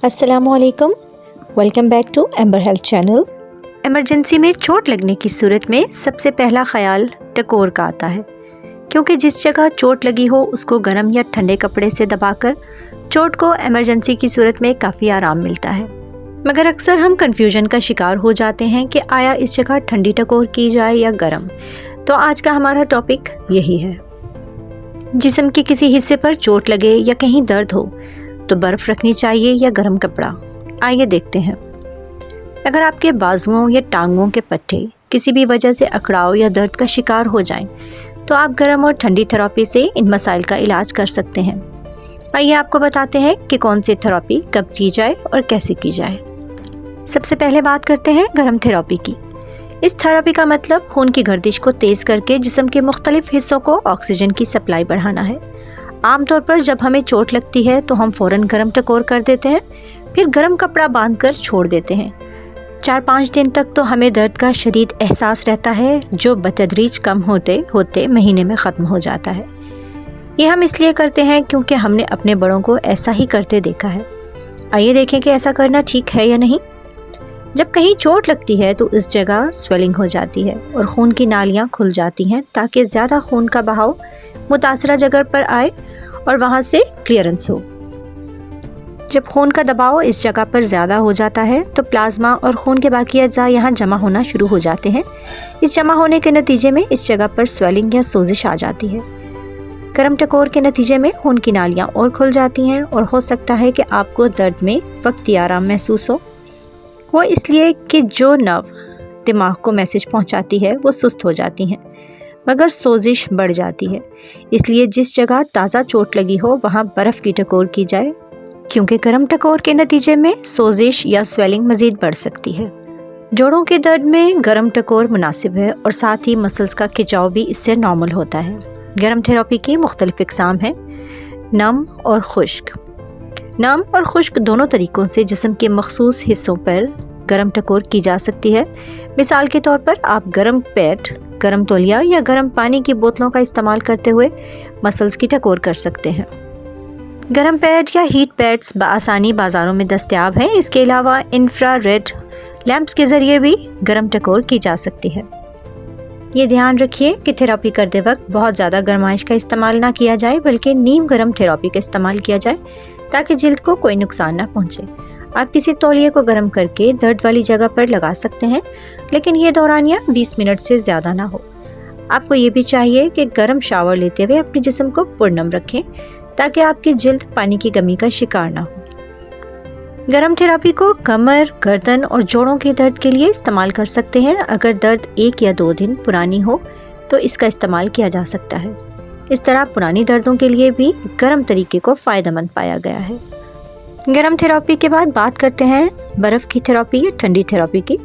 السلام علیکم، welcome back to Amber health channel. Emergency میں چوٹ لگنے کی صورت میں سب سے پہلا خیال ٹکور کا آتا ہے، کیونکہ جس جگہ چوٹ لگی ہو اس کو گرم یا ٹھنڈے کپڑے سے دبا کر چوٹ کو ایمرجنسی کی صورت میں کافی آرام ملتا ہے۔ مگر اکثر ہم کنفیوژن کا شکار ہو جاتے ہیں کہ آیا اس جگہ ٹھنڈی ٹکور کی جائے یا گرم۔ تو آج کا ہمارا ٹاپک یہی ہے۔ جسم کے کسی حصے پر چوٹ لگے یا کہیں درد ہو تو برف رکھنی چاہیے یا گرم کپڑا؟ آئیے دیکھتے ہیں۔ اگر آپ کے بازوؤں یا ٹانگوں کے پٹھے کسی بھی وجہ سے اکڑاؤ یا درد کا شکار ہو جائیں تو آپ گرم اور ٹھنڈی تھراپی سے ان مسائل کا علاج کر سکتے ہیں۔ آئیے آپ کو بتاتے ہیں کہ کون سی تھراپی کب کی جائے اور کیسے کی جائے۔ سب سے پہلے بات کرتے ہیں گرم تھراپی کی۔ اس تھراپی کا مطلب خون کی گردش کو تیز کر کے جسم کے مختلف حصوں کو آکسیجن کی سپلائی بڑھانا ہے۔ عام طور پر جب ہمیں چوٹ لگتی ہے تو ہم فوراً گرم ٹکور کر دیتے ہیں، پھر گرم کپڑا باندھ کر چھوڑ دیتے ہیں۔ 4-5 دن تک تو ہمیں درد کا شدید احساس رہتا ہے، جو بتدریج کم ہوتے ہوتے مہینے میں ختم ہو جاتا ہے۔ یہ ہم اس لیے کرتے ہیں کیونکہ ہم نے اپنے بڑوں کو ایسا ہی کرتے دیکھا ہے۔ آئیے دیکھیں کہ ایسا کرنا ٹھیک ہے یا نہیں۔ جب کہیں چوٹ لگتی ہے تو اس جگہ سویلنگ ہو جاتی ہے اور خون کی نالیاں کھل جاتی ہیں تاکہ زیادہ خون کا بہاؤ متاثرہ جگہ پر آئے اور وہاں سے کلیئرنس ہو۔ جب خون کا دباؤ اس جگہ پر زیادہ ہو جاتا ہے تو پلازما اور خون کے باقی اجزاء یہاں جمع ہونا شروع ہو جاتے ہیں۔ اس جمع ہونے کے نتیجے میں اس جگہ پر سویلنگ یا سوزش آ جاتی ہے۔ گرم ٹکور کے نتیجے میں خون کی نالیاں اور کھل جاتی ہیں اور ہو سکتا ہے کہ آپ کو درد میں وقتی آرام محسوس ہو۔ وہ اس لیے کہ جو نرو دماغ کو میسج پہنچاتی ہے وہ سست ہو جاتی ہیں، مگر سوزش بڑھ جاتی ہے۔ اس لیے جس جگہ تازہ چوٹ لگی ہو وہاں برف کی ٹکور کی جائے، کیونکہ گرم ٹکور کے نتیجے میں سوزش یا سویلنگ مزید بڑھ سکتی ہے۔ جوڑوں کے درد میں گرم ٹکور مناسب ہے اور ساتھ ہی مسلز کا کھچاؤ بھی اس سے نارمل ہوتا ہے۔ گرم تھراپی کی مختلف اقسام ہیں: نم اور خشک۔ نم اور خشک دونوں طریقوں سے جسم کے مخصوص حصوں پر گرم ٹکور کی جا سکتی ہے۔ مثال کے طور پر آپ گرم پیڈ، گرم تولیہ یا گرم پانی کی بوتلوں کا استعمال کرتے ہوئے مسلز کی ٹکور کر سکتے ہیں۔ گرم پیڈ یا ہیٹ پیڈز بآسانی بازاروں میں دستیاب ہیں۔ اس کے علاوہ انفرا ریڈ لیمپس کے ذریعے بھی گرم ٹکور کی جا سکتی ہے۔ یہ دھیان رکھیے کہ تھراپی کرتے وقت بہت زیادہ گرمائش کا استعمال نہ کیا جائے، بلکہ نیم گرم تھراپی کا استعمال کیا جائے تاکہ جلد کو کوئی نقصان نہ پہنچے۔ آپ کسی تولیے کو گرم کر کے درد والی جگہ پر لگا سکتے ہیں، لیکن یہ دورانیہ 20 منٹ سے زیادہ نہ ہو۔ آپ کو یہ بھی چاہیے کہ گرم شاور لیتے ہوئے اپنے جسم کو پرنم رکھیں تاکہ آپ کی جلد پانی کی کمی کا شکار نہ ہو۔ گرم تھراپی کو کمر، گردن اور جوڑوں کے درد کے لیے استعمال کر سکتے ہیں۔ اگر درد 1 یا 2 دن پرانی ہو تو اس کا استعمال کیا جا سکتا ہے۔ اس طرح پرانی دردوں کے لیے بھی گرم طریقے کو فائدہ مند پایا گیا ہے۔ گرم تھراپی کے بعد بات کرتے ہیں برف کی تھراپی یا ٹھنڈی تھراپی کی۔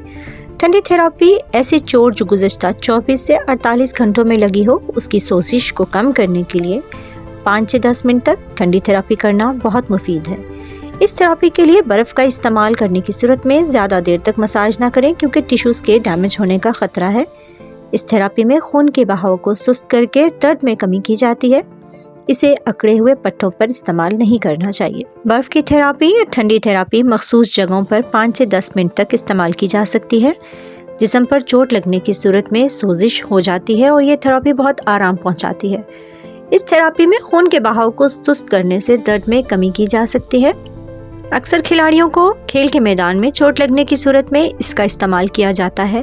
ٹھنڈی تھراپی ایسی چوٹ جو گزشتہ 24 سے 48 گھنٹوں میں لگی ہو اس کی سوزش کو کم کرنے کے لیے 5 سے 10 منٹ تک ٹھنڈی تھراپی کرنا بہت مفید ہے۔ اس تھراپی کے لیے برف کا استعمال کرنے کی صورت میں زیادہ دیر تک مساج نہ کریں کیونکہ ٹیشوز کے ڈیمیج ہونے کا خطرہ ہے۔ اس تھراپی میں خون کے بہاؤ کو سست کر کے درد میں کمی کی جاتی ہے۔ اسے اکڑے ہوئے پٹھوں پر استعمال نہیں کرنا چاہیے۔ برف کی تھراپی یا ٹھنڈی تھراپی مخصوص جگہوں پر 5 سے 10 منٹ تک استعمال کی جا سکتی ہے۔ جسم پر چوٹ لگنے کی صورت میں سوزش ہو جاتی ہے اور یہ تھراپی بہت آرام پہنچاتی ہے۔ اس تھراپی میں خون کے بہاؤ کو سست کرنے سے درد میں کمی کی جا سکتی ہے۔ اکثر کھلاڑیوں کو کھیل کے میدان میں چوٹ لگنے کی صورت میں اس کا استعمال کیا جاتا ہے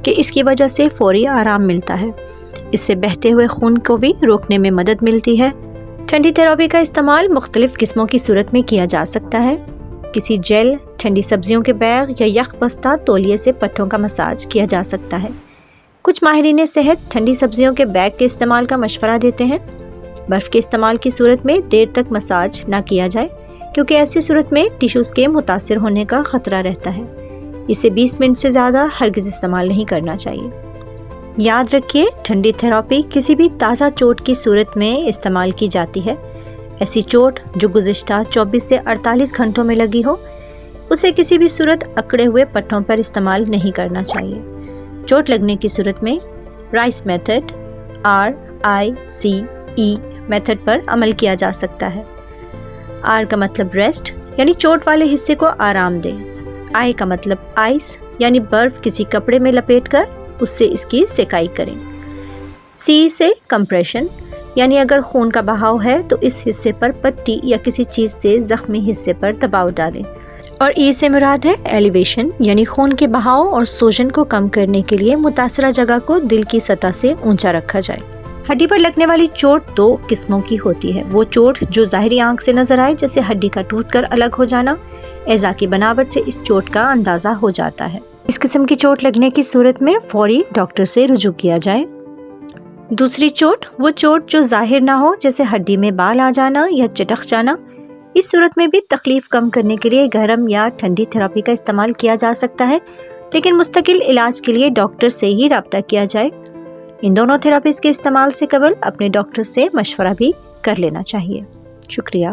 کہ اس کی وجہ سے فوری آرام ملتا ہے۔ اس سے بہتے ہوئے خون کو بھی روکنے میں مدد ملتی ہے۔ ٹھنڈی تھراپی کا استعمال مختلف قسموں کی صورت میں کیا جا سکتا ہے۔ کسی جیل، ٹھنڈی سبزیوں کے بیگ یا یخ بستہ تولیے سے پٹھوں کا مساج کیا جا سکتا ہے۔ کچھ ماہرین صحت ٹھنڈی سبزیوں کے بیگ کے استعمال کا مشورہ دیتے ہیں۔ برف کے استعمال کی صورت میں دیر تک مساج نہ کیا جائے کیونکہ ایسی صورت میں ٹیشوز کے متاثر ہونے کا خطرہ رہتا ہے۔ اسے 20 منٹ سے زیادہ ہرگز استعمال نہیں کرنا چاہیے۔ یاد رکھیے، ٹھنڈی تھراپی کسی بھی تازہ چوٹ کی صورت میں استعمال کی جاتی ہے۔ ایسی چوٹ جو گزشتہ 24 سے 48 گھنٹوں میں لگی ہو اسے کسی بھی صورت اکڑے ہوئے پٹھوں پر استعمال نہیں کرنا چاہیے۔ چوٹ لگنے کی صورت میں رائس میتھڈ RICE میتھڈ پر عمل کیا جا سکتا ہے۔ R کا مطلب ریسٹ یعنی چوٹ والے حصے کو آرام دیں۔ آئی کا مطلب آئس یعنی برف کسی کپڑے میں لپیٹ کر اس سے اس کی سیکائی کریں۔ سی سے کمپریشن یعنی اگر خون کا بہاؤ ہے تو اس حصے پر پٹی یا کسی چیز سے زخمی حصے پر دباؤ ڈالیں۔ اور ای سے مراد ہے ایلیویشن یعنی خون کے بہاؤ اور سوجن کو کم کرنے کے لیے متاثرہ جگہ کو دل کی سطح سے اونچا رکھا جائے۔ ہڈی پر لگنے والی چوٹ 2 قسموں کی ہوتی ہے، وہ چوٹ جو ظاہری آنکھ سے نظر آئے جیسے ہڈی کا ٹوٹ کر الگ ہو جانا، اعضاء کی بناوٹ سے اس چوٹ کا اندازہ ہو جاتا ہے۔ اس قسم کی چوٹ لگنے کی صورت میں فوری ڈاکٹر سے رجوع کیا جائے۔ دوسری چوٹ وہ چوٹ جو ظاہر نہ ہو جیسے ہڈی میں بال آ جانا یا چٹک جانا، اس صورت میں بھی تکلیف کم کرنے کے لیے گرم یا ٹھنڈی تھراپی کا استعمال کیا جا سکتا ہے، لیکن مستقل علاج کے لیے ڈاکٹر سے ہی رابطہ کیا جائے۔ ان دونوں تھراپیز کے استعمال سے قبل اپنے ڈاکٹر سے مشورہ بھی کر لینا چاہیے۔ شکریہ۔